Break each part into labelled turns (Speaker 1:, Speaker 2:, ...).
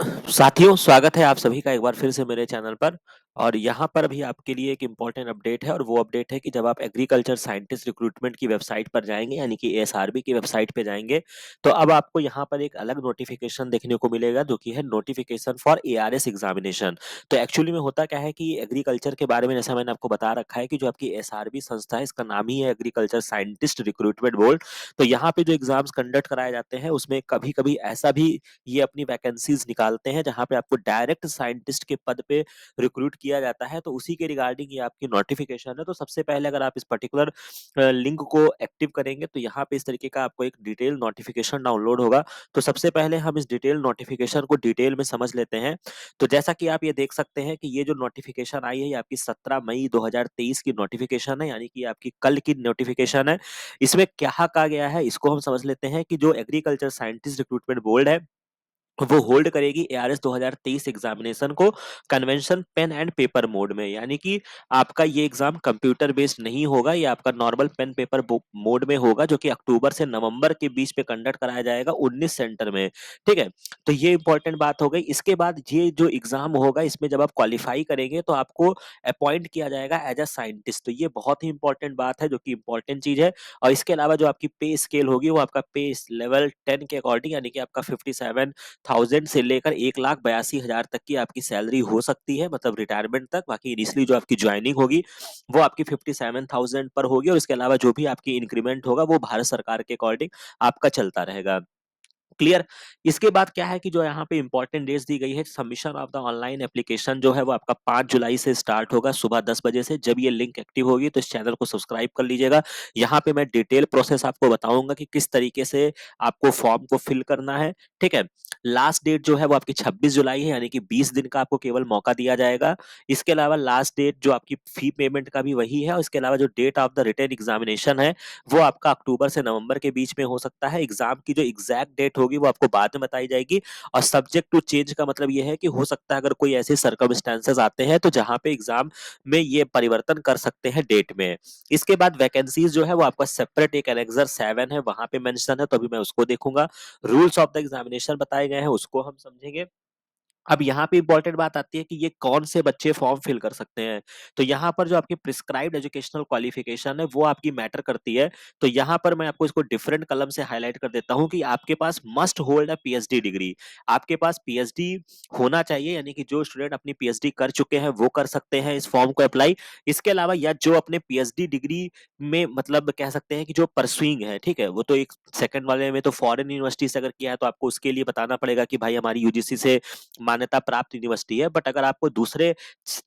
Speaker 1: साथियों, स्वागत है आप सभी का एक बार फिर से मेरे चैनल पर। और यहाँ पर अभी आपके लिए एक इम्पोर्टेंट अपडेट है, और वो अपडेट है कि जब आप एग्रीकल्चर साइंटिस्ट रिक्रूटमेंट की वेबसाइट पर जाएंगे, यानी कि एएसआरबी की वेबसाइट पे जाएंगे, तो अब आपको यहाँ पर एक अलग नोटिफिकेशन देखने को मिलेगा, जो कि है नोटिफिकेशन फॉर एआरएस एग्जामिनेशन। तो एक्चुअली में होता क्या है कि एग्रीकल्चर के बारे में जैसा मैंने आपको बता रखा है कि जो आपकी एसआरबी संस्था है, इसका नाम ही है एग्रीकल्चर साइंटिस्ट रिक्रूटमेंट बोर्ड। तो यहाँ पे जो एग्जाम्स कंडक्ट कराए जाते हैं, उसमें कभी कभी ऐसा भी ये अपनी वैकेंसीज निकालते हैं जहां पे आपको डायरेक्ट साइंटिस्ट के पद पे रिक्रूट किया जाता है। तो उसी के रिगार्डिंग ये आपकी नोटिफिकेशन है। तो सबसे पहले अगर आप इस पर्टिकुलर लिंक को एक्टिव करेंगे, तो यहाँ पे इस तरीके का आपको एक डिटेल नोटिफिकेशन डाउनलोड होगा। तो सबसे पहले हम इस डिटेल नोटिफिकेशन को डिटेल में समझ लेते हैं। तो जैसा कि आप ये देख सकते हैं कि ये जो नोटिफिकेशन आई है, ये आपकी 17 मई 2023 की नोटिफिकेशन है, यानी कि आपकी कल की नोटिफिकेशन है। इसमें क्या कहा गया है, इसको हम समझ लेते हैं कि जो एग्रीकल्चर साइंटिस्ट रिक्रूटमेंट बोर्ड है, वो होल्ड करेगी एआरएस 2023 एग्जामिनेशन को convention pen and paper mode में। यानी कि आपका ये एग्जाम कंप्यूटर बेस्ड नहीं होगा, ये आपका नॉर्मल पेन पेपर मोड में होगा, जो कि अक्टूबर से नवंबर के बीच में कंडक्ट कराया जाएगा 19 सेंटर में। ठीक है, तो ये इंपॉर्टेंट बात हो गई। इसके बाद ये जो एग्जाम होगा, इसमें जब आप क्वालिफाई करेंगे तो आपको अपॉइंट किया जाएगा एज अ साइंटिस्ट। तो ये बहुत ही इंपॉर्टेंट बात है, जो कि इंपॉर्टेंट चीज है। और इसके अलावा जो आपकी पे स्केल होगी, वो आपका पे लेवल 10 के अकॉर्डिंग, यानी कि आपका 57,000 से लेकर 1,82,000 तक की आपकी सैलरी हो सकती है, मतलब रिटायरमेंट तक। बाकी इनिशियली जो आपकी ज्वाइनिंग होगी, वो आपकी 57,000 पर होगी, और इसके अलावा जो भी आपकी इंक्रीमेंट होगा, वो भारत सरकार के अकॉर्डिंग आपका चलता रहेगा। क्लियर। इसके बाद क्या है कि जो यहाँ पे इंपॉर्टेंट डेट्स दी गई है, submission of the online application जो है वो आपका 5 जुलाई से स्टार्ट होगा सुबह 10 बजे से। जब ये लिंक एक्टिव होगी, तो इस चैनल को सब्सक्राइब कर लीजिएगा। यहाँ पे मैं डिटेल प्रोसेस आपको बताऊंगा कि किस तरीके से आपको फॉर्म को फिल करना है। ठीक है, लास्ट डेट जो है वो आपकी 26 जुलाई है, यानी कि 20 दिन का आपको केवल मौका दिया जाएगा। इसके अलावा लास्ट डेट जो आपकी फी पेमेंट का भी वही है, और इसके अलावा जो date of the written examination है, वो आपका अक्टूबर से नवंबर के बीच में हो सकता है। एग्जाम की जो एग्जैक्ट डेट होगी, वो आपको बाद में बताई जाएगी। और सब्जेक्ट टू चेंज का मतलब ये है कि हो सकता है अगर कोई ऐसे सर्कमस्टेंसेस आते हैं, तो जहां पे एग्जाम में ये परिवर्तन कर सकते हैं डेट में। इसके बाद वैकेंसीज जो है वो आपका सेपरेट एक एनेक्सर 7 है, वहां पे मेंशन है, तो अभी मैं उसको देखूंगा। रूल्स ऑफ द एग्जामिनेशन बताए गए हैं, उसको हम समझेंगे। अब यहाँ पे इंपॉर्टेंट बात आती है कि ये कौन से बच्चे फॉर्म फिल कर सकते हैं। तो यहाँ पर जो आपकी प्रिस्क्राइब्ड एजुकेशनल क्वालिफिकेशन है, वो आपकी मैटर करती है। तो यहाँ पर मैं आपको इसको डिफरेंट कलम से हाईलाइट कर देता हूँ कि आपके पास must hold a PhD degree. आपके पास पीएचडी होना चाहिए, यानी कि जो स्टूडेंट अपनी पीएचडी कर चुके हैं, वो कर सकते हैं इस फॉर्म को अप्लाई। इसके अलावा या जो अपने पीएचडी डिग्री में, मतलब कह सकते हैं कि जो परसुइंग है, ठीक है, वो तो एक सेकंड वाले में तो फॉरेन यूनिवर्सिटी से अगर किया है, तो आपको उसके लिए बताना पड़ेगा कि भाई हमारी यूजीसी से मान्यता प्राप्त यूनिवर्सिटी है। बट अगर आपको दूसरे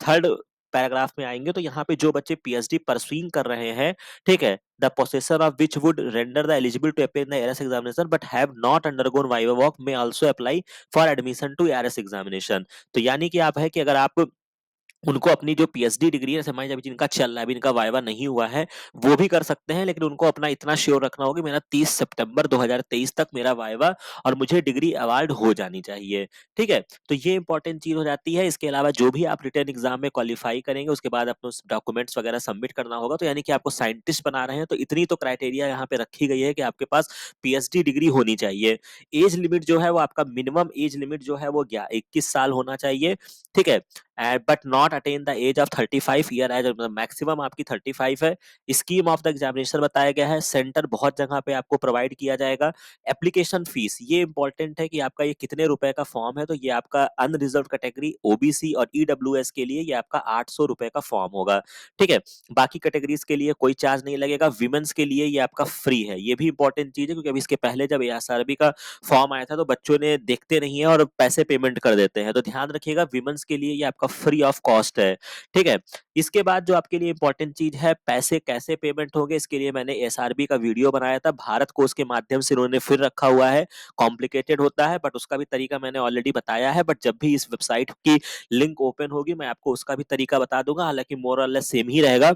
Speaker 1: थर्ड पैराग्राफ में आएंगे, तो यहाँ पे जो बच्चे पीएचडी परसुइंग कर रहे हैं, ठीक है, the possessor of which would render the eligible to appear the ARS examination but have not undergone viva voce may also apply for admission to ARS examination. तो यानी कि आप है कि अगर आप उनको अपनी जो पीएचडी डिग्री है, समझ अभी जिनका चल रहा है, अभी इनका वाइवा नहीं हुआ है, वो भी कर सकते हैं। लेकिन उनको अपना इतना श्योर रखना होगा कि मेरा 30 सितंबर 2023 तक मेरा वाइवा और मुझे डिग्री अवार्ड हो जानी चाहिए। ठीक है, तो ये इंपॉर्टेंट चीज हो जाती है। इसके अलावा जो भी आप रिटर्न एग्जाम में क्वालिफाई करेंगे, उसके बाद अपने डॉक्यूमेंट्स वगैरह सबमिट करना होगा। तो यानी कि आपको साइंटिस्ट बना रहे हैं, तो इतनी तो क्राइटेरिया यहाँ पे रखी गई है कि आपके पास पीएचडी डिग्री होनी चाहिए। एज लिमिट जो है वो आपका मिनिमम एज लिमिट जो है वो 21 साल होना चाहिए। ठीक है, but not attain the age of 35 year age, maximum आपकी 35 है। स्कीम ऑफ द एग्जामिनेशन बताया गया है। सेंटर बहुत जगह पे आपको प्रोवाइड किया जाएगा। एप्लीकेशन फीस ये इंपॉर्टेंट है कि आपका ये कितने रुपए का फॉर्म है। तो ये आपका अनरिजर्व कैटेगरी, ओबीसी और ईडब्ल्यूएस के लिए ये आपका 800 रुपए का फॉर्म होगा। ठीक है, बाकी कैटेगरीज के लिए कोई चार्ज नहीं लगेगा। विमेंस के लिए ये आपका फ्री है। ये भी इंपॉर्टेंट चीज है, क्योंकि अभी इसके पहले जब एएसआरबी का फॉर्म आया था, तो बच्चों ने देखते नहीं है और पैसे पेमेंट कर देते हैं। तो ध्यान रखिएगा, विमेंस के लिए ये आपका फ्री ऑफ कॉस्ट है। ठीक है, इसके बाद जो आपके लिए इंपॉर्टेंट चीज है, पैसे कैसे पेमेंट होंगे, इसके लिए मैंने एसआरबी का वीडियो बनाया था। भारत कोष के माध्यम से उन्होंने फिर रखा हुआ है। कॉम्प्लिकेटेड होता है, बट उसका भी तरीका मैंने ऑलरेडी बताया है। बट जब भी इस वेबसाइट की लिंक ओपन होगी, मैं आपको उसका भी तरीका बता दूंगा। हालांकि मोर और लेस सेम ही रहेगा।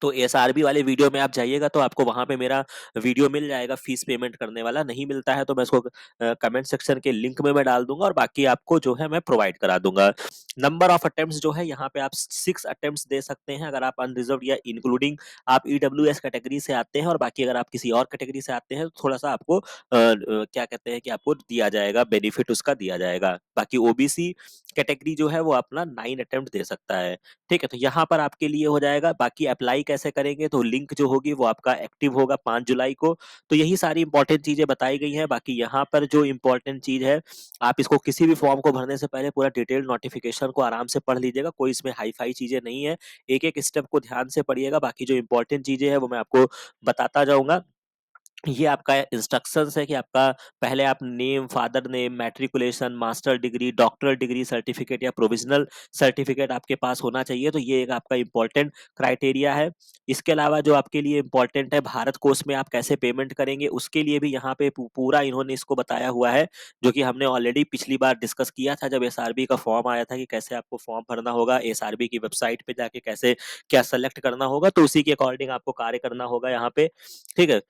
Speaker 1: तो एसआरबी वाले वीडियो में आप जाइएगा तो आपको वहां पे मेरा वीडियो मिल जाएगा फीस पेमेंट करने वाला। नहीं मिलता है तो मैं इसको कमेंट सेक्शन के लिंक में मैं डाल दूंगा और बाकी आपको जो है मैं प्रोवाइड करा दूंगा। नंबर ऑफ अटेम्प्ट्स जो है यहाँ पे आप 6 अटेम्प्ट्स दे सकते हैं अगर आप अनरिजर्व या इंक्लूडिंग आप ईडब्ल्यूएस कैटेगरी से आते हैं, और बाकी अगर आप किसी और कैटेगरी से आते हैं तो थोड़ा सा आपको क्या कहते हैं कि आपको दिया जाएगा, बेनिफिट उसका दिया जाएगा। बाकी ओबीसी कैटेगरी जो है वो अपना 9 अटेम्प्ट दे सकता है। ठीक है, तो यहाँ पर आपके लिए हो जाएगा। बाकी अप्लाई कैसे करेंगे, तो लिंक जो होगी वो आपका एक्टिव होगा 5 जुलाई को। तो यही सारी इंपॉर्टेंट चीजें बताई गई हैं। बाकी यहाँ पर जो इंपॉर्टेंट चीज है, आप इसको किसी भी फॉर्म को भरने से पहले पूरा डिटेल नोटिफिकेशन को आराम से पढ़ लीजिएगा। कोई इसमें हाई फाई चीजें नहीं है, एक एक स्टेप को ध्यान से पढ़िएगा। बाकी जो इंपॉर्टेंट चीजें हैं वो मैं आपको बताता जाऊंगा। ये आपका इंस्ट्रक्शंस है कि आपका पहले आप name, father name, matriculation, master degree, doctoral degree certificate या प्रोविजनल सर्टिफिकेट आपके पास होना चाहिए। तो ये एक आपका इंपॉर्टेंट क्राइटेरिया है। इसके अलावा जो आपके लिए इंपॉर्टेंट है, भारत कोष में आप कैसे पेमेंट करेंगे उसके लिए भी यहाँ पे पूरा इन्होंने इसको बताया हुआ है, जो कि हमने ऑलरेडी पिछली बार डिस्कस किया था जब एसआरबी का फॉर्म आया था कि कैसे आपको फॉर्म भरना होगा, एसआरबी की वेबसाइट पे जाके कैसे क्या सेलेक्ट करना होगा। तो उसी के अकॉर्डिंग आपको कार्य करना होगा यहाँ पे। ठीक है,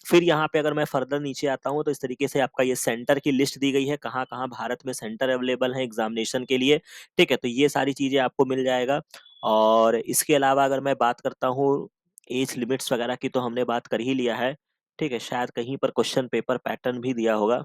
Speaker 1: फिर यहाँ पे अगर मैं फर्दर नीचे आता हूँ तो इस तरीके से आपका ये सेंटर की लिस्ट दी गई है, कहाँ कहाँ भारत में सेंटर अवेलेबल है एग्जामिनेशन के लिए। ठीक है, तो ये सारी चीजें आपको मिल जाएगा। और इसके अलावा अगर मैं बात करता हूँ एज लिमिट्स वगैरह की, तो हमने बात कर ही लिया है। ठीक है, शायद कहीं पर क्वेश्चन पेपर पैटर्न भी दिया होगा,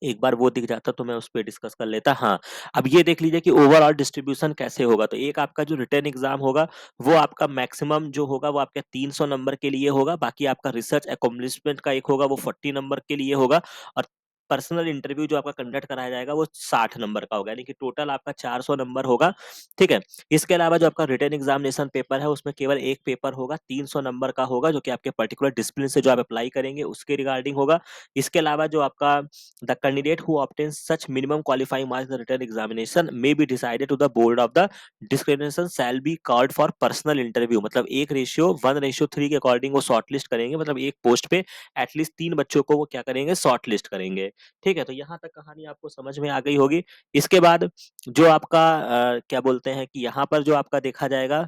Speaker 1: एक बार वो दिख जाता तो मैं उस पर डिस्कस कर लेता। हाँ, अब ये देख लीजिए कि ओवरऑल डिस्ट्रीब्यूशन कैसे होगा। तो एक आपका जो रिटर्न एग्जाम होगा वो आपका मैक्सिमम जो होगा वो आपके 300 नंबर के लिए होगा। बाकी आपका रिसर्च अकोम्प्लिशमेंट का एक होगा वो 40 नंबर के लिए होगा। और पर्सनल इंटरव्यू जो आपका कंडक्ट कराया जाएगा वो 60 नंबर का होगा, यानी कि टोटल आपका 400 नंबर होगा। ठीक है, इसके अलावा जो आपका रिटर्न एग्जामिनेशन पेपर है उसमें केवल एक पेपर होगा, 300 नंबर का होगा, जो कि आपके पर्टिकुलर डिसिप्लिन से जो आप अप्लाई करेंगे उसके रिगार्डिंग होगा। इसके अलावा जो आपका the candidate who obtains such minimum qualifying marks in the written examination may be decided to the board of the discrimination shall be called for personal interview। मतलब 1:1:3 के अकॉर्डिंग वो शॉर्ट लिस्ट करेंगे, मतलब एक पोस्ट पे at least 3 बच्चों को वो क्या करेंगे, शॉर्ट लिस्ट करेंगे। ठीक है, तो यहाँ तक कहानी आपको समझ में आ गई होगी। इसके बाद जो आपका क्या बोलते हैं कि यहाँ पर जो आपका देखा जाएगा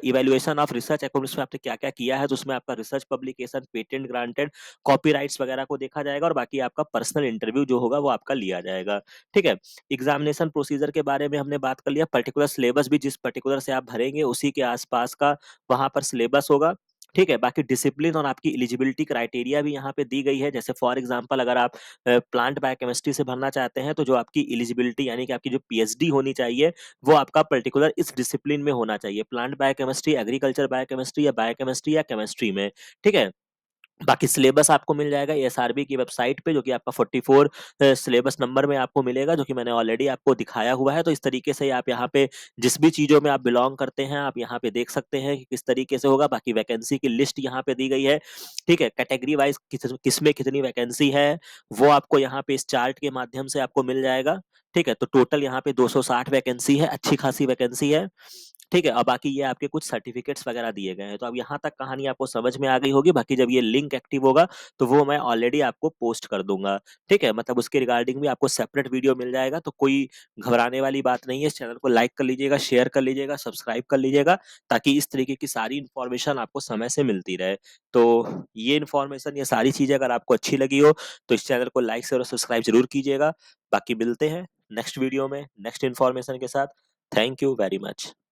Speaker 1: इवेल्युएशन ऑफ रिसर्च अकॉर्डिंग में आपने क्या क्या किया है, तो उसमें आपका research publication, patent granted, copyrights वगैरह को देखा जाएगा, और बाकी आपका पर्सनल इंटरव्यू जो होगा वो आपका लिया जाएगा। ठीक है, एग्जामिनेशन प्रोसीजर के बारे में हमने बात कर लिया। पर्टिकुलर सिलेबस भी जिस पर्टिकुलर से आप भरेंगे उसी के आसपास का वहां पर सिलेबस होगा। ठीक है, बाकी डिसिप्लिन और आपकी एलिजिबिलिटी क्राइटेरिया भी यहाँ पे दी गई है। जैसे फॉर एग्जांपल अगर आप प्लांट बायोकेमिस्ट्री से भरना चाहते हैं तो जो आपकी एलिजिबिलिटी यानी कि आपकी जो पीएचडी होनी चाहिए वो आपका पर्टिकुलर इस डिसिप्लिन में होना चाहिए, प्लांट बायोकेमिस्ट्री, एग्रीकल्चर बायोकेमिस्ट्री या केमिस्ट्री में। ठीक है, बाकी सिलेबस आपको मिल जाएगा एसआरबी की वेबसाइट पे, जो कि आपका 44 सिलेबस नंबर में आपको मिलेगा, जो कि मैंने ऑलरेडी आपको दिखाया हुआ है। तो इस तरीके से आप यहाँ पे जिस भी चीजों में आप बिलोंग करते हैं आप यहाँ पे देख सकते हैं कि किस तरीके से होगा। बाकी वैकेंसी की लिस्ट यहाँ पे दी गई है। ठीक है, कैटेगरी वाइज किस में कितनी वैकेंसी है वो आपको यहाँ पे इस चार्ट के माध्यम से आपको मिल जाएगा। ठीक है, तो टोटल यहाँ पे 260 वैकेंसी है, अच्छी खासी वैकेंसी है। ठीक है, और बाकी ये आपके कुछ सर्टिफिकेट्स वगैरह दिए गए हैं। तो अब यहाँ तक कहानी आपको समझ में आ गई होगी। बाकी जब ये लिंक एक्टिव होगा तो वो मैं ऑलरेडी आपको पोस्ट कर दूंगा। ठीक है, मतलब उसके रिगार्डिंग भी आपको सेपरेट वीडियो मिल जाएगा। तो कोई घबराने वाली बात नहीं है। इस चैनल को लाइक कर लीजिएगा, शेयर कर लीजिएगा, सब्सक्राइब कर लीजिएगा, ताकि इस तरीके की सारी इन्फॉर्मेशन आपको समय से मिलती रहे। तो ये इन्फॉर्मेशन, ये सारी चीजें अगर आपको अच्छी लगी हो तो इस चैनल को लाइक शेयर और सब्सक्राइब जरूर कीजिएगा। बाकी मिलते हैं नेक्स्ट वीडियो में नेक्स्ट इन्फॉर्मेशन के साथ। Thank you very much.